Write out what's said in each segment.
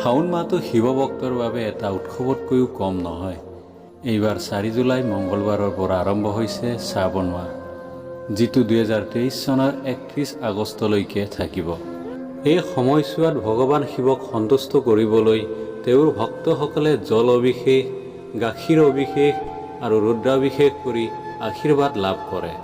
শাওন মাহটো শিৱ ভক্তৰ বাবে এটা উৎসৱতকৈও কম নহয়। এইবাৰ 4 জুলাই মঙ্গলবাৰৰ পৰা আৰম্ভ হৈছে শ্ৰাৱণ মাহ, যিটো 2023 চনৰ 31 আগষ্টলৈকে থাকিব। এই সময়ছোৱাত ভগৱান শিৱক সন্তুষ্ট কৰিবলৈ তেওঁৰ ভক্তসকলে জল অভিষেক, গাখীৰ অভিষেক আৰু ৰুদ্ৰাভিষেক কৰি আশীৰ্বাদ লাভ কৰে।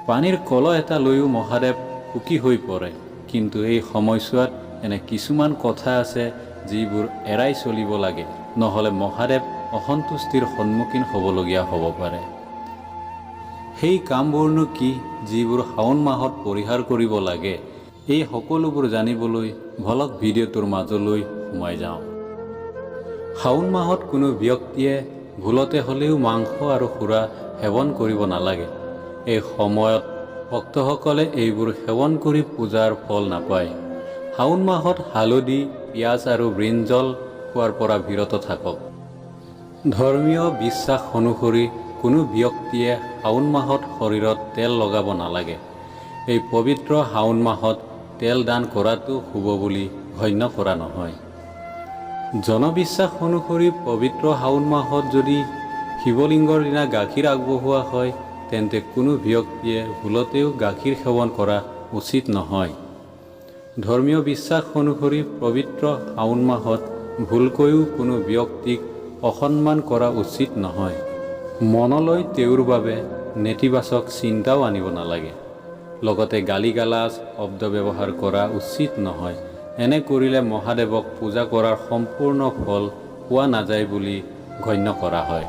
পানীৰ কলহ এটা লৈও মহাদেৱ সুখী হৈ পৰে। কিন্তু এই সময়ছোৱাত এনে কিছুমান কথা আছে যিবোৰ এৰাই চলিব লাগে, নহ'লে মহাদেৱ অসন্তুষ্টিৰ সন্মুখীন হ'বলগীয়া হ'ব পাৰে। সেই কামবোৰনো কি যিবোৰ শাওন মাহত পৰিহাৰ কৰিব লাগে? এই সকলোবোৰ জানিবলৈ ভলক ভিডিঅ'টোৰ মাজলৈ সোমাই যাওঁ। শাওন মাহত কোনো ব্যক্তিয়ে ভুলতে হ'লেও মাংস আৰু সুৰা সেৱন কৰিব নালাগে। এই সময়ত ভক্তসকলে এইবোৰ সেৱন কৰি পূজাৰ ফল নাপায়। শাওন মাহত হালধি, পিঁয়াজ আৰু বৃঞ্জল খোৱাৰ পৰা বিৰত থাকক। ধৰ্মীয় বিশ্বাস অনুসৰি কোনো ব্যক্তিয়ে শাওন মাহত শৰীৰত তেল লগাব নালাগে। এই পবিত্ৰ শাওন মাহত তেল দান কৰাটো শুভ বুলি গণ্য কৰা নহয়। জনবিশ্বাস অনুসৰি পবিত্ৰ শাওন মাহত যদি শিৱলিংগৰ দিনা গাখীৰ আগবঢ়োৱা হয়, তেন্তে কোনো ব্যক্তিয়ে ভুলতেও গাখীৰ সেৱন কৰা উচিত নহয়। ধৰ্মীয় বিশ্বাস অনুসৰি পবিত্ৰ শাওন মাহত ভুলকৈও কোনো ব্যক্তিক অসন্মান কৰা উচিত নহয়। মনলৈ তেওঁৰ বাবে নেতিবাচক চিন্তাও আনিব নালাগে। লগতে গালি-গালাজ শব্দ ব্যৱহাৰ কৰা উচিত নহয়। এনে কৰিলে মহাদেৱক পূজা কৰাৰ সম্পূৰ্ণ ফল পোৱা নাযায় বুলি গণ্য কৰা হয়।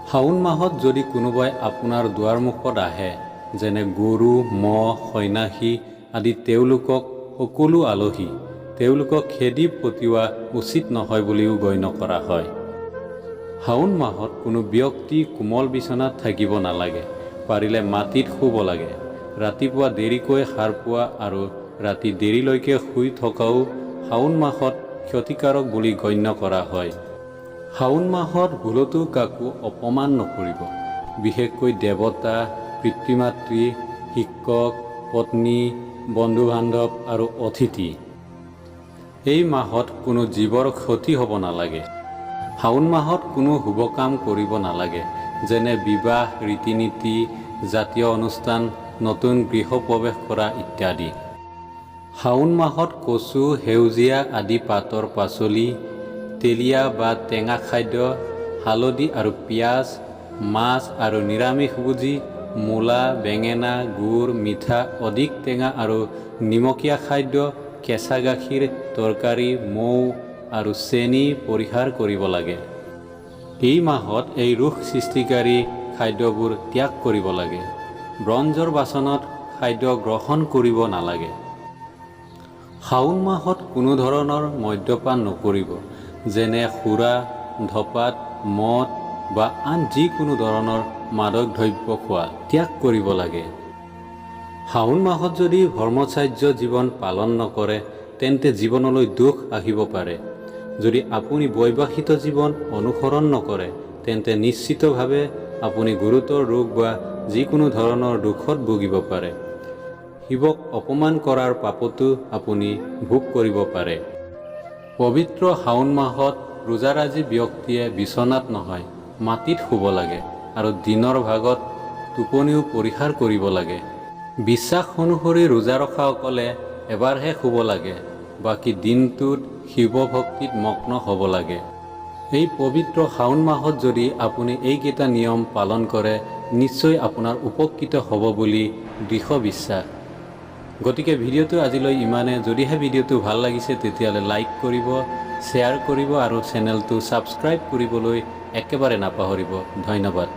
শাওন মাহত যদি কোনোবাই আপোনাৰ দুৱাৰমুখত আহে, যেনে গৰু, ম'হ, সন্যাসী আদি তেওঁলোকক সকলো আলহী, তেওঁলোকক খেদি পঠিওৱা উচিত নহয় বুলিও গণ্য কৰা হয়। শাওন মাহত কোনো ব্যক্তি কোমল বিচনাত থাকিব নালাগে। পাৰিলে মাটিত শুব লাগে। ৰাতিপুৱা দেৰিকৈ সাৰ পোৱা আৰু ৰাতি দেৰিলৈকে শুই থকাও শাওন মাহত ক্ষতিকাৰক বুলি গণ্য কৰা হয়। শাওন মাহত ভুলতো কাকো অপমান নকৰিব, বিশেষকৈ দেৱতা, পিতৃ-মাতৃ, শিক্ষক, পত্নী, বন্ধু-বান্ধৱ আৰু অতিথি। এই মাহত কোনো জীৱৰ ক্ষতি হ'ব নালাগে। শাওন মাহত কোনো শুভ কাম কৰিব নালাগে, যেনে বিবাহ, ৰীতি-নীতি, জাতীয় অনুষ্ঠান, নতুন গৃহ প্ৰৱেশ কৰা ইত্যাদি। শাওন মাহত কচু, সেউজীয়া আদি পাতৰ পাচলি, তেলীয়া বা টেঙা খাদ্য, হালধি আৰু পিঁয়াজ, মাছ আৰু নিৰামিষভোজী, মূলা, বেঙেনা, গুড়, মিঠা, অধিক টেঙা আৰু নিমখীয়া খাদ্য, কেঁচা গাখীৰ, তৰকাৰী, মৌ আৰু চেনি পৰিহাৰ কৰিব লাগে। এই মাহত এই ৰোগ সৃষ্টিকাৰী খাদ্যবোৰ ত্যাগ কৰিব লাগে। ব্ৰঞ্জৰ বাচনত খাদ্য গ্ৰহণ কৰিব নালাগে। শাওন মাহত কোনো ধৰণৰ মদ্যপান নকৰিব, যেনে সুৰা, ধঁপাত, মদ বা আন যিকোনো ধৰণৰ মাদক দ্ৰব্য খোৱা ত্যাগ কৰিব লাগে। শাওন মাহত যদি ব্ৰহ্মচাৰ্য জীৱন পালন নকৰে, তেন্তে জীৱনলৈ দুখ আহিব পাৰে। যদি আপুনি বৈবাহিক জীৱন অনুসৰণ নকৰে, তেন্তে নিশ্চিতভাৱে আপুনি গুৰুতৰ ৰোগ বা যিকোনো ধৰণৰ দুখত ভুগিব পাৰে। শিৱক অপমান কৰাৰ পাপতো আপুনি ভোগ কৰিব পাৰে। পবিত্ৰ শাওন মাহত ৰোজাৰাজী ব্যক্তিয়ে বিচনাত নহয়, মাটিত শুব লাগে আৰু দিনৰ ভাগত টোপনিও পৰিহাৰ কৰিব লাগে। বিশ্বাস অনুসৰি ৰোজা ৰখাসকলে এবাৰহে শুব লাগে, বাকী দিনটোত শিৱ ভক্তিত মগ্ন হ'ব লাগে। এই পবিত্ৰ শাওন মাহত যদি আপুনি এইকেইটা নিয়ম পালন কৰে, নিশ্চয় আপোনাৰ উপকৃত হ'ব বুলি দৃঢ় বিশ্বাস। গতিকে ভিডিঅ'টো আজিলৈ ইমানে। যদিহে ভিডিঅ'টো ভাল লাগিছে তেতিয়াহ'লে লাইক কৰিব, শ্বেয়াৰ কৰিব আৰু চেনেলটো ছাবস্ক্ৰাইব কৰিবলৈ একেবাৰে নাপাহৰিব। ধন্যবাদ।